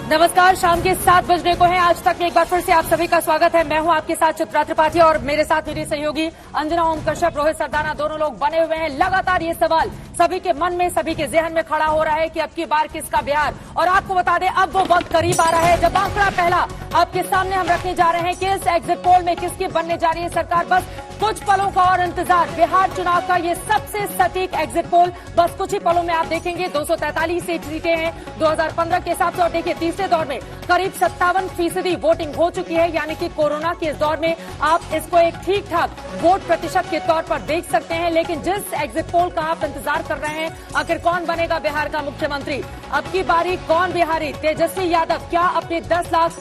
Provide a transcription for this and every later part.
नमस्कार, शाम के 7 बजने को है। आज तक में एक बार फिर से आप सभी का स्वागत है। मैं हूं आपके साथ चित्रा त्रिपाठी और मेरे साथ मेरी सहयोगी अंजना ओम कश्यप, रोहित सरदाना, दोनों लोग बने हुए हैं। लगातार ये सवाल सभी के मन में, सभी के जहन में खड़ा हो रहा है कि अब की बार किसका बिहार। और आपको बता दें, अब वो वक्त करीब आ रहा है जब आंकड़ा पहला आपके सामने हम रखने जा रहे हैं कि इस एग्जिट पोल में किसकी बनने जा रही है सरकार। बस कुछ पलों का और इंतजार। बिहार चुनाव का ये सबसे सटीक एग्जिट पोल बस कुछ ही पलों में आप देखेंगे। 243 सीटें हैं 2015 के हिसाब से। और देखिए, तीसरे दौर में करीब 57% वोटिंग हो चुकी है, यानी कि कोरोना के इस दौर में आप इसको एक ठीक ठाक वोट प्रतिशत के तौर पर देख सकते हैं। लेकिन जिस एग्जिट पोल का आप इंतजार कर रहे हैं, आखिर कौन बनेगा बिहार का मुख्यमंत्री, अब की बारी कौन बिहारी तेजस्वी यादव क्या अपने 10 लाख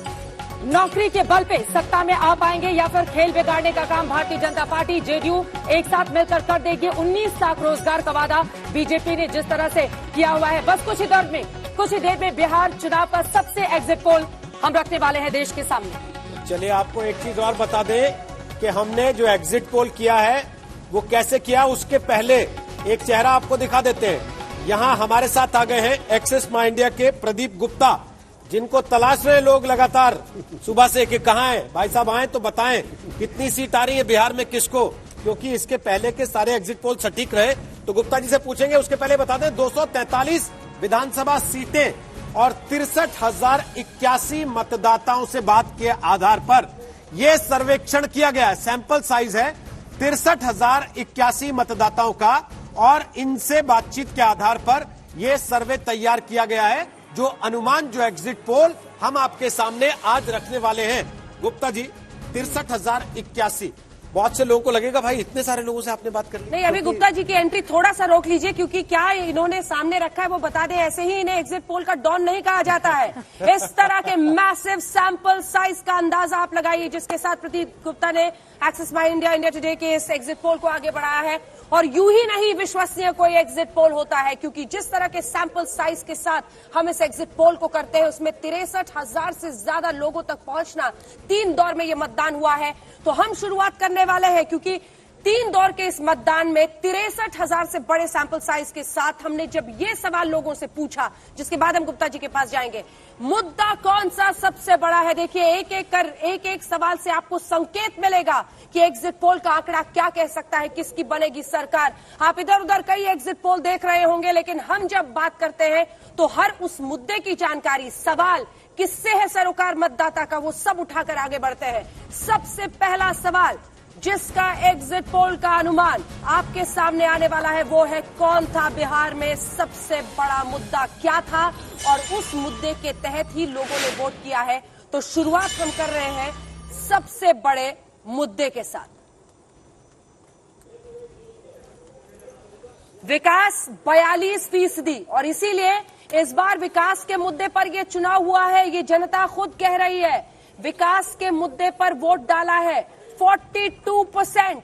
नौकरी के बल पे सत्ता में आ पाएंगे, या फिर खेल बिगाड़ने का काम भारतीय जनता पार्टी जेडीयू एक साथ मिलकर कर देगी। 19 लाख रोजगार का वादा बीजेपी ने जिस तरह से किया हुआ है, बस कुछ ही देर में बिहार चुनाव का सबसे एग्जिट पोल हम रखने वाले हैं देश के सामने। चलिए, आपको एक चीज और बता दें कि हमने जो एग्जिट पोल किया है वो कैसे किया। उसके पहले एक चेहरा आपको दिखा देते हैं। यहाँ हमारे साथ आ गए हैं एक्सिस माई इंडिया के प्रदीप गुप्ता, जिनको तलाश रहे लोग लगातार सुबह से कि कहाँ है भाई साहब, आए तो बताएं कितनी सीट आ रही है बिहार में किसको, क्योंकि इसके पहले के सारे एग्जिट पोल सटीक रहे। तो गुप्ता जी से पूछेंगे। उसके पहले बता दें, 243 विधानसभा सीटें और 63,081 मतदाताओं से बात के आधार पर यह सर्वेक्षण किया गया है। सैंपल साइज है 63,081 मतदाताओं का, और इनसे बातचीत के आधार पर यह सर्वे तैयार किया गया है। जो अनुमान, जो एग्जिट पोल हम आपके सामने आज रखने वाले हैं। गुप्ता जी, 63,081, बहुत से लोगों को लगेगा भाई इतने सारे लोगों से आपने बात कर ली। नहीं, अभी गुप्ता जी की एंट्री थोड़ा सा रोक लीजिए, क्योंकि क्या इन्होंने सामने रखा है वो बता दें। ऐसे ही इन्हें एग्जिट पोल का डॉन नहीं कहा जाता है। इस तरह के मैसिव सैंपल साइज का अंदाजा आप लगाइए, जिसके साथ प्रदीप गुप्ता ने axis My India, India today के इस एग्जिट पोल को आगे बढ़ाया है। और यूं ही नहीं विश्वसनीय कोई एग्जिट पोल होता है, क्योंकि जिस तरह के सैंपल साइज के साथ हम इस एग्जिट पोल को करते हैं, उसमें 63,000 से ज्यादा लोगों तक पहुंचना, 3 दौर में ये मतदान हुआ है। तो हम शुरुआत करने वाले हैं, क्योंकि 3 दौर के इस मतदान में 63,000 से बड़े सैंपल साइज के साथ हमने जब ये सवाल लोगों से पूछा, जिसके बाद हम गुप्ता जी के पास जाएंगे, मुद्दा कौन सा सबसे बड़ा है। देखिए, एक एक सवाल से आपको संकेत मिलेगा कि एग्जिट पोल का आंकड़ा क्या कह सकता है, किसकी बनेगी सरकार। आप इधर उधर कई एग्जिट पोल देख रहे होंगे, लेकिन हम जब बात करते हैं तो हर उस मुद्दे की जानकारी, सवाल किससे है सरोकार मतदाता का, वो सब उठाकर आगे बढ़ते हैं। सबसे पहला सवाल जिसका एग्जिट पोल का अनुमान आपके सामने आने वाला है, वो है कौन था बिहार में सबसे बड़ा मुद्दा, क्या था, और उस मुद्दे के तहत ही लोगों ने वोट किया है। तो शुरुआत हम कर रहे हैं सबसे बड़े मुद्दे के साथ। विकास 42%, और इसीलिए इस बार विकास के मुद्दे पर यह चुनाव हुआ है। ये जनता खुद कह रही है, विकास के मुद्दे पर वोट डाला है 42%।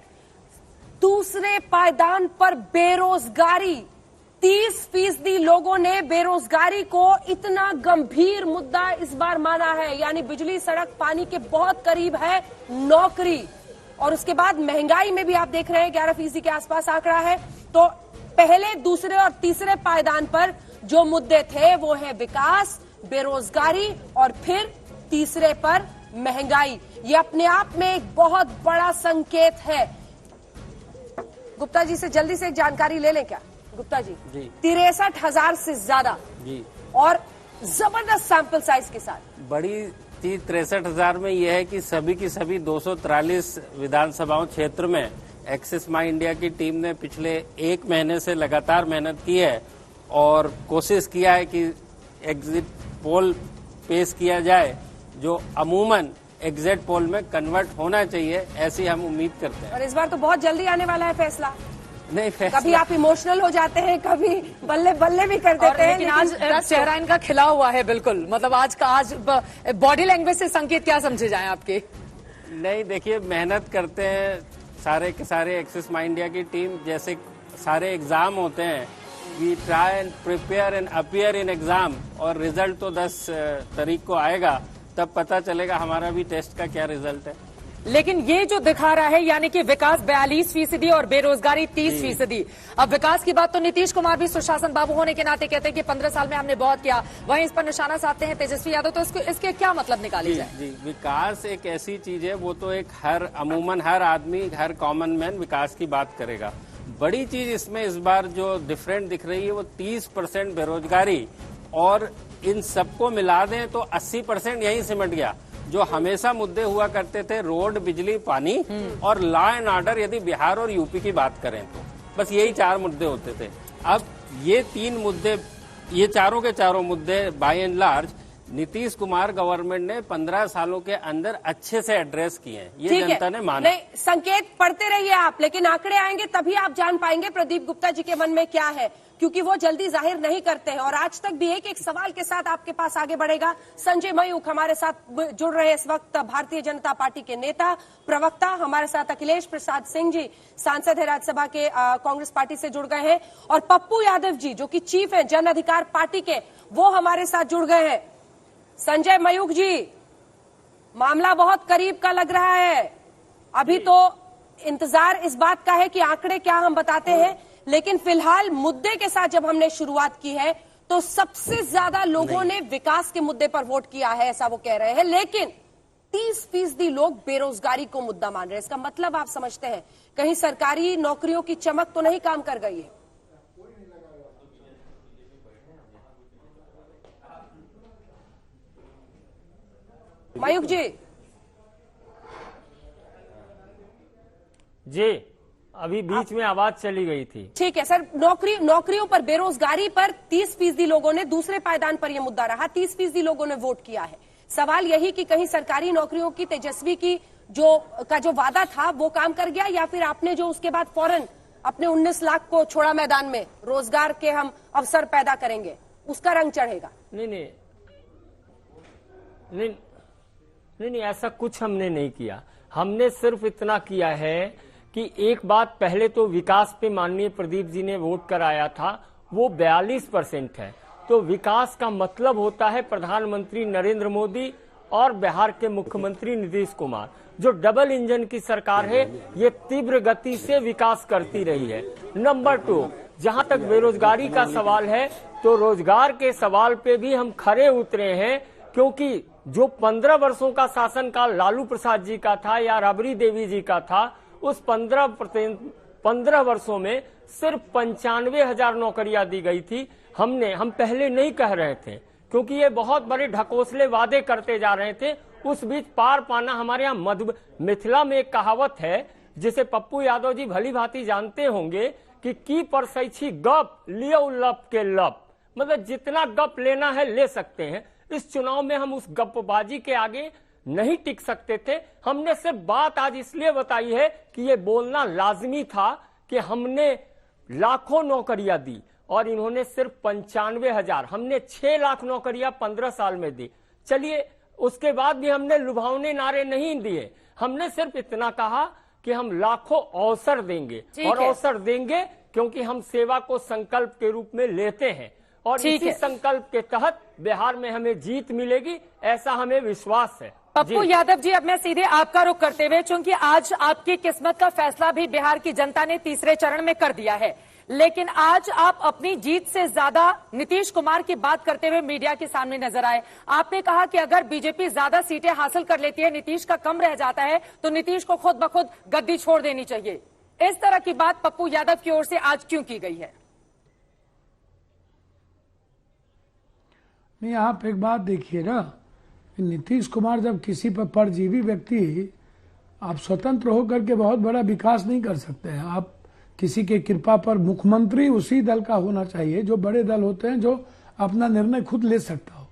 दूसरे पायदान पर बेरोजगारी, 30% लोगों ने बेरोजगारी को इतना गंभीर मुद्दा इस बार माना है। यानी बिजली, सड़क, पानी के बहुत करीब है नौकरी। और उसके बाद महंगाई में भी आप देख रहे हैं 11% के आसपास आंकड़ा है। तो पहले, दूसरे और तीसरे पायदान पर जो मुद्दे थे वो है विकास, बेरोजगारी, और फिर तीसरे पर महंगाई। ये अपने आप में एक बहुत बड़ा संकेत है। गुप्ता जी से जल्दी से एक जानकारी ले लें क्या गुप्ता जी? 63,000 से ज्यादा जी, और जबरदस्त सैंपल साइज के साथ। बड़ी चीज 63,000 में यह है कि सभी की सभी 243 विधानसभाओं क्षेत्र में एक्सिस माई इंडिया की टीम ने पिछले 1 महीने से लगातार मेहनत की है और कोशिश किया है कि एग्जिट पोल पेश किया जाए जो अमूमन एग्जिट पोल में कन्वर्ट होना चाहिए, ऐसी हम उम्मीद करते हैं। और इस बार तो बहुत जल्दी आने वाला है फैसला। नहीं, फैसला कभी आप इमोशनल हो जाते हैं, कभी बल्ले बल्ले भी कर देते हैं, लेकिन आज चेहरा इनका खिला हुआ है बिल्कुल। मतलब आज बॉडी लैंग्वेज से संकेत क्या समझे जाए आपके? नहीं, देखिए, मेहनत करते हैं सारे के सारे एक्सिस माई इंडिया की टीम। जैसे सारे एग्जाम होते हैं, we try and prepare and appear in exam, और रिजल्ट तो 10 तारीख को आएगा, तब पता चलेगा हमारा भी टेस्ट का क्या रिजल्ट है। लेकिन ये जो दिखा रहा है यानी कि विकास 42% और बेरोजगारी 30%। अब विकास की बात तो नीतीश कुमार भी सुशासन बाबू होने के नाते कहते हैं कि 15 साल में हमने बहुत किया, वहीं इस पर निशाना साधते हैं तेजस्वी यादव। तो इसके क्या मतलब निकाले जाए? जी, विकास एक ऐसी चीज है, वो तो एक अमूमन हर आदमी, हर कॉमन मैन विकास की बात करेगा। बड़ी चीज इसमें इस बार जो डिफरेंट दिख रही है वो 30% बेरोजगारी, और इन सबको मिला दें तो 80% यही सिमट गया। जो हमेशा मुद्दे हुआ करते थे, रोड, बिजली, पानी और लॉ एंड ऑर्डर, यदि बिहार और यूपी की बात करें तो बस यही 4 मुद्दे होते थे। अब ये 3 मुद्दे, ये चारों के चारों मुद्दे by and large Nitish Kumar government ने 15 सालों के अंदर अच्छे से एड्रेस किए हैं, ये जनता ने माना। नहीं, संकेत पढ़ते रहिए आप, लेकिन आंकड़े आएंगे तभी आप जान पाएंगे प्रदीप गुप्ता जी के मन में क्या है, क्योंकि वो जल्दी जाहिर नहीं करते हैं। और आज तक भी एक सवाल के साथ आपके पास आगे बढ़ेगा संजय मयूख हमारे साथ जुड़ रहे इस वक्त, भारतीय जनता पार्टी के नेता प्रवक्ता। हमारे साथ अखिलेश प्रसाद सिंह जी सांसद है राज्यसभा के, कांग्रेस पार्टी से जुड़ गए हैं। और पप्पू यादव जी जो कि चीफ है जन अधिकार पार्टी के, वो हमारे साथ जुड़ गए हैं। संजय मयूख जी, मामला बहुत करीब का लग रहा है। अभी तो इंतजार इस बात का है कि आंकड़े क्या हम बताते हैं, लेकिन फिलहाल मुद्दे के साथ जब हमने शुरुआत की है तो सबसे ज्यादा लोगों ने विकास के मुद्दे पर वोट किया है, ऐसा वो कह रहे हैं। लेकिन 30% लोग बेरोजगारी को मुद्दा मान रहे हैं। इसका मतलब आप समझते हैं कहीं सरकारी नौकरियों की चमक तो नहीं काम कर गई है? मयूख जी, अभी बीच में आवाज चली गई थी। ठीक है सर, नौकरियों पर, बेरोजगारी पर 30% लोगों ने, दूसरे पायदान पर यह मुद्दा रहा, 30% लोगों ने वोट किया है। सवाल यही कि कहीं सरकारी नौकरियों की तेजस्वी की जो वादा था वो काम कर गया, या फिर आपने जो उसके बाद फौरन अपने 19 लाख को छोड़ा मैदान में, रोजगार के हम अवसर पैदा करेंगे, उसका रंग चढ़ेगा? नहीं, ऐसा कुछ हमने नहीं किया। हमने सिर्फ इतना किया है कि एक बात, पहले तो विकास पे माननीय प्रदीप जी ने वोट कराया था, वो 42% है। तो विकास का मतलब होता है प्रधानमंत्री नरेंद्र मोदी और बिहार के मुख्यमंत्री नीतीश कुमार, जो डबल इंजन की सरकार है, ये तीव्र गति से विकास करती रही है। नंबर 2, जहां तक बेरोजगारी का सवाल है, तो रोजगार के सवाल पे भी हम खरे उतरे हैं, क्योंकि जो 15 वर्षों का शासनकाल लालू प्रसाद जी का था या राबड़ी देवी जी का था, उस 15 वर्षों में सिर्फ 95,000 नौकरियां दी गई थी। हम पहले नहीं कह रहे थे, क्योंकि ये बहुत बड़े ढकोसले वादे करते जा रहे थे। उस बीच पार पाना, हमारे यहाँ मिथिला में एक कहावत है जिसे पप्पू यादव जी भली भांति जानते होंगे कि की परसैछी गप लियो लप के लप, मतलब जितना गप लेना है ले सकते हैं। इस चुनाव में हम उस गपबाजी के आगे नहीं टिक सकते थे। हमने सिर्फ बात आज इसलिए बताई है कि ये बोलना लाजमी था कि हमने लाखों नौकरियां दी और इन्होंने सिर्फ 95,000, हमने 6 लाख नौकरियां 15 साल में दी। चलिए, उसके बाद भी हमने लुभावने नारे नहीं दिए। हमने सिर्फ इतना कहा कि हम लाखों अवसर देंगे, और अवसर देंगे क्योंकि हम सेवा को संकल्प के रूप में लेते हैं, और इसी संकल्प के तहत बिहार में हमें जीत मिलेगी, ऐसा हमें विश्वास है। पप्पू यादव जी, अब मैं सीधे आपका रुख करते हुए, क्योंकि आज आपकी किस्मत का फैसला भी बिहार की जनता ने तीसरे चरण में कर दिया है, लेकिन आज आप अपनी जीत से ज्यादा नीतीश कुमार की बात करते हुए मीडिया के सामने नजर आए। आपने कहा कि अगर बीजेपी ज्यादा सीटें हासिल कर लेती है, नीतीश का कम रह जाता है, तो नीतीश को खुद ब खुद गद्दी छोड़ देनी चाहिए। इस तरह की बात पप्पू यादव की ओर से आज क्यों की गई है? नहीं, आप एक बात देखिए ना, नीतीश कुमार जब किसी पर परजीवी व्यक्ति, आप स्वतंत्र होकर के बहुत बड़ा विकास नहीं कर सकते हैं। आप किसी के कृपा पर, मुख्यमंत्री उसी दल का होना चाहिए जो बड़े दल होते हैं, जो अपना निर्णय खुद ले सकता हो।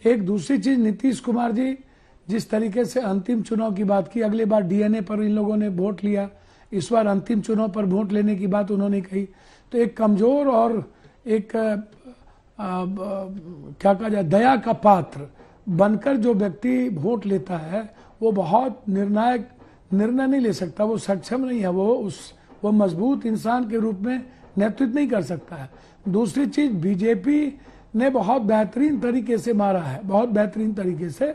एक दूसरी चीज, नीतीश कुमार जी जिस तरीके से अंतिम चुनाव की बात की, अगली बार डीएनए पर इन लोगों ने वोट लिया, इस बार अंतिम चुनाव पर वोट लेने की बात उन्होंने कही, तो एक कमजोर और एक क्या कहा जाए, दया का पात्र बनकर जो व्यक्ति वोट लेता है, वो बहुत निर्णायक निर्णय नहीं ले सकता, वो सक्षम नहीं है, वो मजबूत इंसान के रूप में नेतृत्व नहीं कर सकता है। दूसरी चीज, बीजेपी ने बहुत बेहतरीन तरीके से मारा है, बहुत बेहतरीन तरीके से।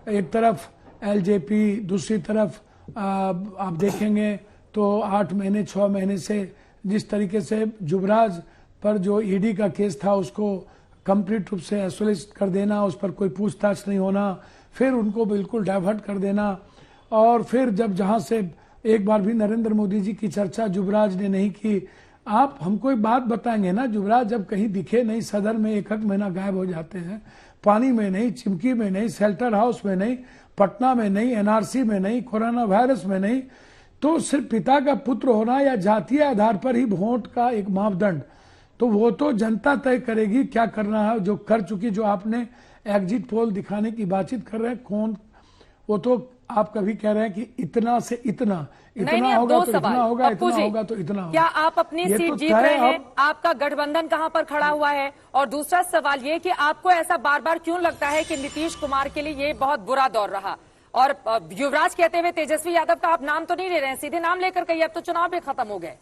एक तरफ एलजेपी, दूसरी तरफ आप देखेंगे तो 8 महीने 6 महीने से जिस तरीके से युवराज पर जो ईडी का केस था उसको कंप्लीट रूप से एसोलेट कर देना, उस पर कोई पूछताछ नहीं होना, फिर उनको बिल्कुल डाइवर्ट कर देना, और फिर जब जहां से एक बार भी नरेंद्र मोदी जी की चर्चा युवराज ने नहीं की। आप हमको एक बात बताएंगे ना, युवराज जब कहीं दिखे नहीं, सदर में एक महीना गायब हो जाते हैं, पानी में नहीं, चिमकी में नहीं, शेल्टर हाउस में नहीं, पटना में नहीं, एनआरसी में नहीं, कोरोना वायरस में नहीं, तो सिर्फ पिता का पुत्र होना या जातीय आधार पर ही वोट का एक मापदंड, तो वो तो जनता तय करेगी क्या करना है। जो कर चुकी, जो आपने एग्जिट पोल दिखाने की बातचीत कर रहे हैं, कौन, वो तो आप कभी कह रहे हैं कि इतना से इतना नहीं, होगा तो सवाल। इतना होगा, पप्पू इतना जी, होगा तो इतना होगा। क्या आप अपनी ये सीट तो जीत तय रहे हैं? अब- आपका गठबंधन कहां पर खड़ा हुआ है? और दूसरा सवाल ये कि आपको ऐसा बार बार क्यों लगता है कि नीतीश कुमार के लिए ये बहुत बुरा दौर रहा? और युवराज कहते हुए तेजस्वी यादव का आप नाम तो नहीं ले रहे हैं, सीधे नाम लेकर कहिए, अब तो चुनाव भी खत्म हो गए।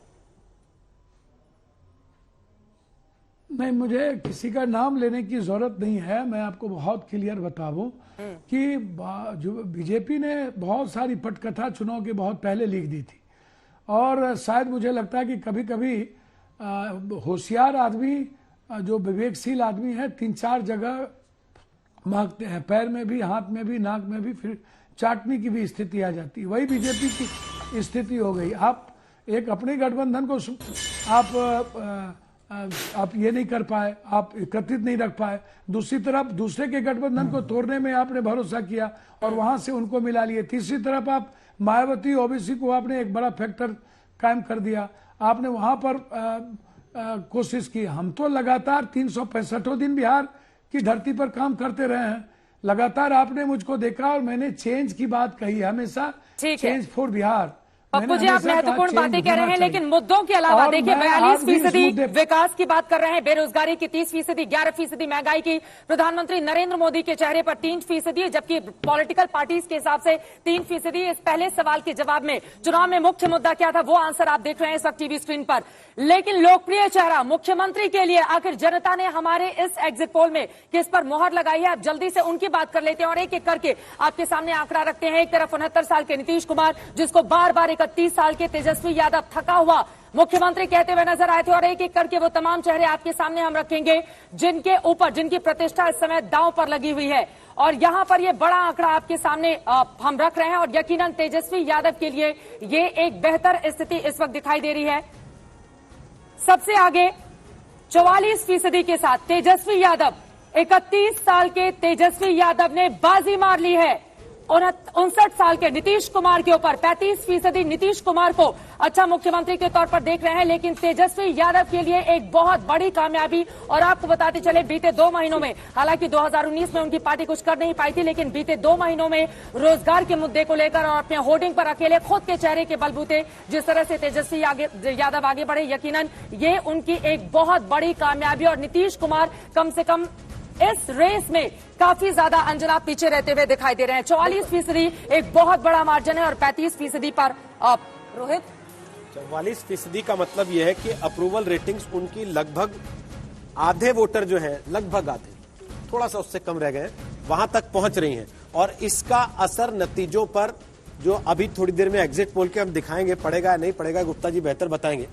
नहीं, मुझे किसी का नाम लेने की जरूरत नहीं है। मैं आपको बहुत क्लियर बता दूं कि जो बीजेपी ने बहुत सारी पटकथा चुनाव के बहुत पहले लिख दी थी, और शायद मुझे लगता है कि कभी कभी होशियार आदमी, जो विवेकशील आदमी है, 3-4 जगह मांगते हैं, पैर में भी, हाथ में भी, नाक में भी, फिर चाटने की भी स्थिति आ जाती है। वही बीजेपी की स्थिति हो गई। आप एक अपने गठबंधन को आप ये नहीं कर पाए, आप एकत्रित नहीं रख पाए, दूसरी तरफ दूसरे के गठबंधन को तोड़ने में आपने भरोसा किया और वहां से उनको मिला लिए, तीसरी तरफ आप मायावती ओबीसी को आपने एक बड़ा फैक्टर कायम कर दिया, आपने वहां पर कोशिश की। हम तो लगातार 365 दिन बिहार की धरती पर काम करते रहे हैं, लगातार आपने मुझको देखा, और मैंने चेंज की बात कही है हमेशा, चेंज फॉर बिहार। पप्पू जी, आप महत्वपूर्ण बातें कह रहे हैं, लेकिन मुद्दों के अलावा देखिए 42% विकास की बात कर रहे हैं, बेरोजगारी की 30%, 11% महंगाई की, प्रधानमंत्री नरेंद्र मोदी के चेहरे पर 3%, जबकि पॉलिटिकल पार्टीज के हिसाब से 3%। इस पहले सवाल के जवाब में चुनाव में मुख्य मुद्दा क्या था, वो आंसर आप देख रहे हैं इस वक्त टीवी स्क्रीन पर। लेकिन लोकप्रिय चेहरा मुख्यमंत्री के लिए आखिर जनता ने हमारे इस एग्जिट पोल में किस पर मोहर लगाई है, आप जल्दी से उनकी बात कर लेते हैं और एक एक करके आपके सामने आंकड़ा रखते हैं। एक तरफ 69 साल के नीतीश कुमार, जिसको बार बार 31 साल के तेजस्वी यादव थका हुआ मुख्यमंत्री कहते हुए नजर आए थे, और एक एक करके वो तमाम चेहरे आपके सामने हम रखेंगे जिनके ऊपर, जिनकी प्रतिष्ठा इस समय दांव पर लगी हुई है। और यहां पर ये बड़ा आंकड़ा आपके सामने हम रख रहे हैं, और यकीनन तेजस्वी यादव के लिए ये एक बेहतर स्थिति इस वक्त दिखाई दे रही है। सबसे आगे 44% के साथ तेजस्वी यादव, 31 साल के तेजस्वी यादव ने बाजी मार ली है 59 साल के नीतीश कुमार के ऊपर। 35% नीतीश कुमार को अच्छा मुख्यमंत्री के तौर पर देख रहे हैं, लेकिन तेजस्वी यादव के लिए एक बहुत बड़ी कामयाबी। और आपको बताते चले, बीते 2 महीनों में, हालांकि 2019 में उनकी पार्टी कुछ कर नहीं पाई थी, लेकिन बीते 2 महीनों में रोजगार के मुद्दे को लेकर और अपने होर्डिंग पर अकेले खुद के चेहरे के बलबूते जिस तरह से तेजस्वी यादव आगे बढ़े, यकीनन ये उनकी एक बहुत बड़ी कामयाबी। और नीतीश कुमार कम से कम इस रेस में काफी ज्यादा अंजना पीछे रहते हुए दिखाई दे रहे हैं। 44% एक बहुत बड़ा मार्जिन है, और 35% पर रोहित 44% का मतलब यह है कि अप्रूवल रेटिंग्स उनकी लगभग आधे वोटर जो हैं, लगभग आधे, थोड़ा सा उससे कम रह गए, वहां तक पहुंच रही हैं। और इसका असर नतीजों पर, जो अभी थोड़ी देर में एग्जिट पोल के हम दिखाएंगे, पड़ेगा या नहीं पड़ेगा, गुप्ता जी बेहतर बताएंगे।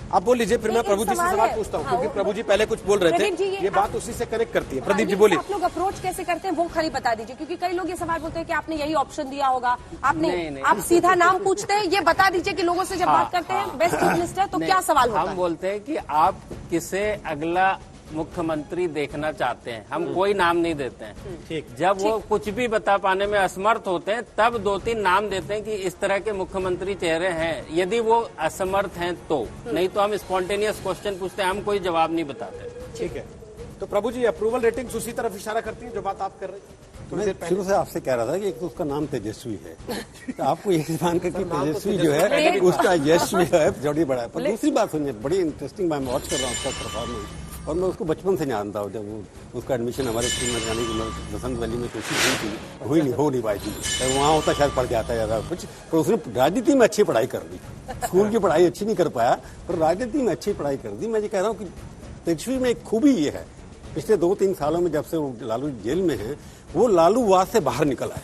आप बोल लीजिए, फिर मैं प्रभु जी से सवाल पूछता हूँ, क्योंकि प्रभु जी पहले कुछ बोल रहे थे, ये बात उसी से कनेक्ट करती है। प्रदीप जी बोलिए, आप लोग अप्रोच कैसे करते हैं वो खाली बता दीजिए, क्योंकि कई लोग ये सवाल बोलते हैं कि आपने यही ऑप्शन दिया होगा, आपने नहीं। आप सीधा नाम पूछते हैं, ये बता दीजिए कि लोगों से जब बात करते हैं बेस्ट चीफ मिनिस्टर, तो क्या सवाल होता है? हम बोलते हैं कि आप किसे अगला मुख्यमंत्री देखना चाहते हैं, हम कोई नाम नहीं देते हैं। ठीक। जब वो कुछ भी बता पाने में असमर्थ होते हैं, तब 2-3 नाम देते हैं कि इस तरह के मुख्यमंत्री चेहरे हैं, यदि वो असमर्थ हैं तो। नहीं तो हम स्पॉन्टेनियस क्वेश्चन पूछते हैं, हम कोई जवाब नहीं बताते। ठीक है। तो प्रभु जी, अप्रूवल रेटिंग्स उसी तरफ इशारा करती है जो बात आप कर रहे हैं। मैं शुरू से आपसे कह रहा था कि एक तो उसका नाम तेजस्वी है, तो आपको ये मान कर कि तेजस्वी जो है उसका यशस्वी है, जोड़ी बड़ा है। पर दूसरी बात सुनिए, बड़ी इंटरेस्टिंग, मैं वॉच कर रहा हूँ उसका परफॉर्मेंस, और मैं उसको बचपन से जानता हूँ। जब उसका एडमिशन हमारे स्कूल में जाने की बसंत वैली में कोशिश हुई थी, हो नहीं पाई थी, वहाँ होता शायद पढ़ जाता ज़्यादा कुछ, पर उसने राजनीति में अच्छी पढ़ाई कर दी। स्कूल की पढ़ाई अच्छी नहीं कर पाया, पर राजनीति में अच्छी पढ़ाई कर दी। मैं ये कह रहा हूँ कि तेजस्वी में एक खूबी ये है, पिछले 2-3 सालों में जब से वो लालू जेल में है, वो लालूवाद से बाहर निकल आए।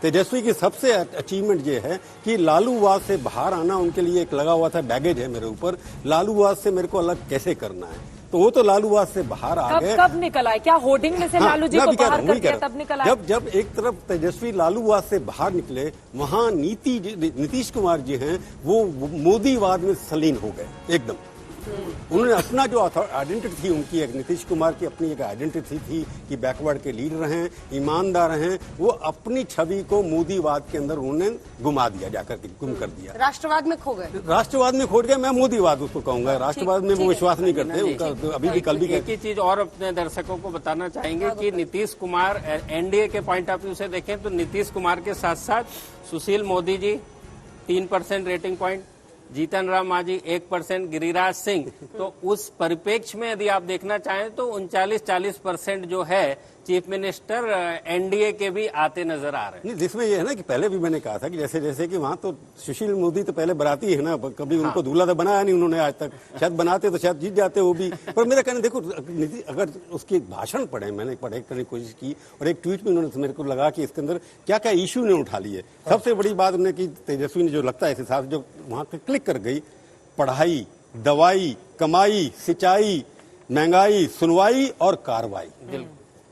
तेजस्वी की सबसे अचीवमेंट ये है कि लालूवाद से बाहर आना उनके लिए एक लगा हुआ था बैगेज है मेरे ऊपर, लालूवाद से मेरे को अलग कैसे करना है, तो वो तो लालूवाद से बाहर आ गए। कब निकल आए? क्या होर्डिंग में से लालू जी को बाहर कर दिया तब निकल आए? जब एक तरफ तेजस्वी लालूवाद से बाहर निकले, वहां नीतीश कुमार जी हैं वो मोदीवाद में सलीन हो गए एकदम। उन्होंने अपना जो आइडेंटिटी थी उनकी, एक नीतीश कुमार की अपनी एक आइडेंटिटी थी कि बैकवर्ड के लीडर हैं, ईमानदार हैं, वो अपनी छवि को मोदीवाद के अंदर उन्होंने गुमा दिया, जाकर के गुम कर दिया, राष्ट्रवाद में खो गए। राष्ट्रवाद में खो गए। मैं मोदीवाद उसको कहूंगा, राष्ट्रवाद में वो विश्वास नहीं करते उनका। तो अभी भी कल भी एक ही चीज और अपने दर्शकों को बताना चाहेंगे कि नीतीश कुमार एनडीए के पॉइंट ऑफ व्यू से देखें तो नीतीश कुमार के साथ साथ सुशील मोदी जी 3% रेटिंग पॉइंट, जीतन राम मांझी 1%, गिरिराज सिंह, तो उस परिप्रेक्ष्य में यदि आप देखना चाहें तो 39-40% जो है चीफ मिनिस्टर एनडीए के भी आते नजर आ रहे हैं। नहीं, जिसमें ये है ना कि पहले भी मैंने कहा था कि जैसे कि वहां तो सुशील मोदी तो पहले बराती है ना, कभी उनको दूल्हा तो बनाया नहीं उन्होंने आज तक, शायद बनाते तो शायद जीत जाते वो भी। पर मेरा कहना देखो, अगर उसके भाषण पढ़े, मैंने पढ़ने की कोशिश की और एक ट्वीट में उन्होंने मेरे को लगा कि इसके अंदर क्या क्या इश्यू ने उठा लिए। सबसे बड़ी बात उन्होंने की, तेजस्वी ने जो लगता है इस हिसाब से जो वहां पर क्लिक कर गई, पढ़ाई, दवाई, कमाई, सिंचाई, महंगाई, सुनवाई और कार्रवाई,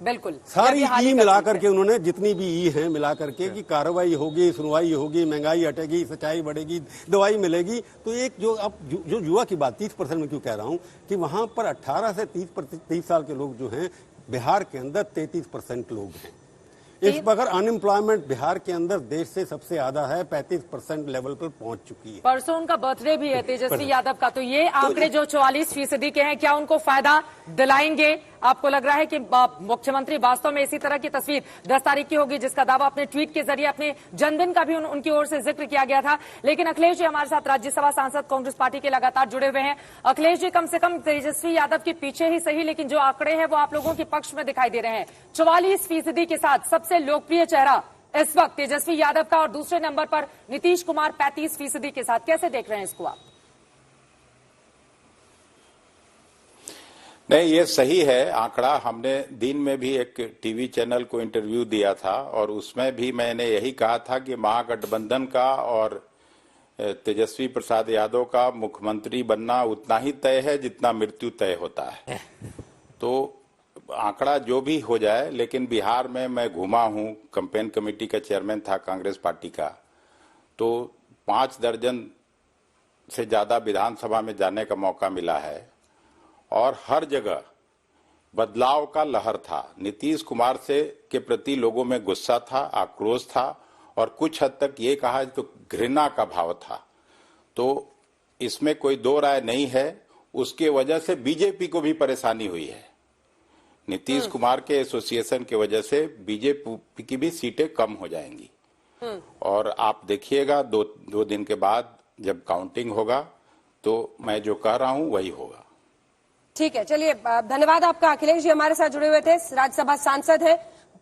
बिल्कुल सारी ई मिला करके उन्होंने, जितनी भी ई है मिला करके कि कार्रवाई होगी, सुनवाई होगी, महंगाई हटेगी, सच्चाई बढ़ेगी, दवाई मिलेगी। तो एक जो अब जो युवा की बात 30% में क्यों कह रहा हूं कि वहां पर 18 से 30 साल के लोग जो हैं, बिहार के अंदर 33% लोग हैं। इस प्रकार अनएम्प्लॉयमेंट बिहार के अंदर देश से सबसे ज्यादा है, 35% लेवल पर पहुंच चुकी है। परसों उनका बर्थडे भी है तेजस्वी यादव का, तो ये आंकड़े जो 44% के हैं, क्या उनको फायदा दिलाएंगे? आपको लग रहा है कि मुख्यमंत्री वास्तव में इसी तरह की तस्वीर 10 तारीख की होगी, जिसका दावा अपने ट्वीट के जरिए, अपने जन्मदिन का भी उनकी ओर से जिक्र किया गया था। लेकिन अखिलेश जी हमारे साथ राज्यसभा सांसद कांग्रेस पार्टी के लगातार जुड़े हुए हैं। अखिलेश जी, कम से कम तेजस्वी यादव के पीछे ही सही, लेकिन जो आंकड़े हैं वो आप लोगों के पक्ष में दिखाई दे रहे हैं। 44% के साथ सबसे लोकप्रिय चेहरा इस वक्त तेजस्वी यादव का, और दूसरे नंबर पर नीतीश कुमार 35% के साथ। कैसे देख रहे हैं इसको आप? नहीं, ये सही है आंकड़ा। हमने दिन में भी एक टीवी चैनल को इंटरव्यू दिया था और उसमें भी मैंने यही कहा था कि महागठबंधन का और तेजस्वी प्रसाद यादव का मुख्यमंत्री बनना उतना ही तय है जितना मृत्यु तय होता है। तो आंकड़ा जो भी हो जाए, लेकिन बिहार में मैं घूमा हूं, कैंपेन कमेटी का चेयरमैन था कांग्रेस पार्टी का, तो 5 दर्जन से ज्यादा विधानसभा में जाने का मौका मिला है और हर जगह बदलाव का लहर था। नीतीश कुमार से के प्रति लोगों में गुस्सा था, आक्रोश था और कुछ हद तक ये कहा तो घृणा का भाव था। तो इसमें कोई दो राय नहीं है। उसके वजह से बीजेपी को भी परेशानी हुई है। नीतीश कुमार के एसोसिएशन की वजह से बीजेपी की भी सीटें कम हो जाएंगी। और आप देखिएगा दो दिन के बाद जब काउंटिंग होगा तो मैं जो कह रहा हूं वही होगा। ठीक है, चलिए धन्यवाद आपका। अखिलेश जी हमारे साथ जुड़े हुए थे, राज्यसभा सांसद है,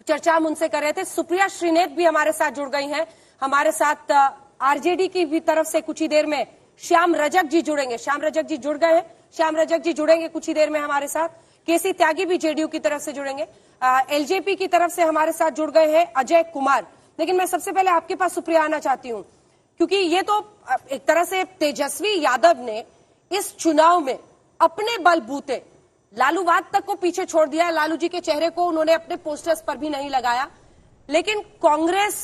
चर्चा हम उनसे कर रहे थे। सुप्रिया श्रीनेत भी हमारे साथ जुड़ गई हैं। हमारे साथ आरजेडी की भी तरफ से कुछ ही देर में श्याम रजक जी जुड़ेंगे। श्याम रजक जी जुड़ गए हैं, श्याम रजक जी जुड़ेंगे कुछ ही देर में हमारे साथ। केसी त्यागी भी जेडीयू की तरफ से जुड़ेंगे। एलजेपी की तरफ से हमारे साथ जुड़ गए हैं अजय कुमार। लेकिन मैं सबसे पहले आपके पास सुप्रिया आना चाहती हूं, क्योंकि ये तो एक तरह से तेजस्वी यादव ने इस चुनाव में अपने बलबूते लालूवाद तक को पीछे छोड़ दिया। लालू जी के चेहरे को उन्होंने अपने पोस्टर्स पर भी नहीं लगाया। लेकिन कांग्रेस,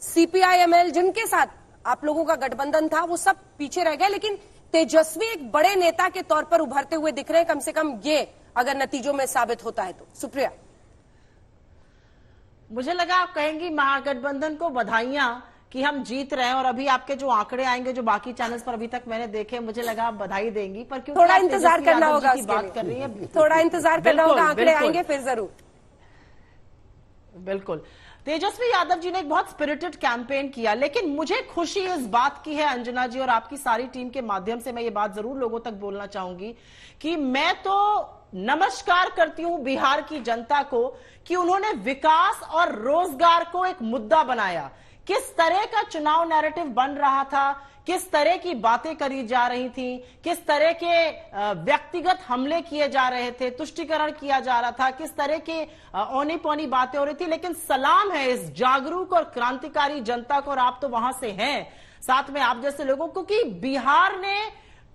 सीपीआई-एमएल जिनके साथ आप लोगों का गठबंधन था, वो सब पीछे रह गए। लेकिन तेजस्वी एक बड़े नेता के तौर पर उभरते हुए दिख रहे हैं, कम से कम ये अगर नतीजों में साबित होता है तो। सुप्रिया, मुझे लगा आप कहेंगी महागठबंधन को बधाइयां कि हम जीत रहे हैं, और अभी आपके जो आंकड़े आएंगे जो बाकी चैनल्स पर अभी तक मैंने देखे, मुझे लगा आप बधाई देंगी, पर क्योंकि थोड़ा इंतजार करना होगा, बात कर रही है, थोड़ा इंतजार करना होगा, आंकड़े आएंगे फिर जरूर। बिल्कुल, तेजस्वी यादव जी ने एक बहुत स्पिरिटेड कैंपेन किया, लेकिन मुझे खुशी इस बात की है अंजना जी और आपकी सारी टीम के माध्यम से मैं ये बात जरूर लोगों तक बोलना चाहूंगी कि मैं तो नमस्कार करती हूं बिहार की जनता को कि उन्होंने विकास और रोजगार को एक मुद्दा बनाया किस तरह का चुनाव नैरेटिव बन रहा था, किस तरह की बातें करी जा रही थी, किस तरह के व्यक्तिगत हमले किए जा रहे थे, तुष्टीकरण किया जा रहा था, किस तरह के औनी पौनी बातें हो रही थी। लेकिन सलाम है इस जागरूक और क्रांतिकारी जनता को, और आप तो वहां से हैं, साथ में आप जैसे लोगों को, कि बिहार ने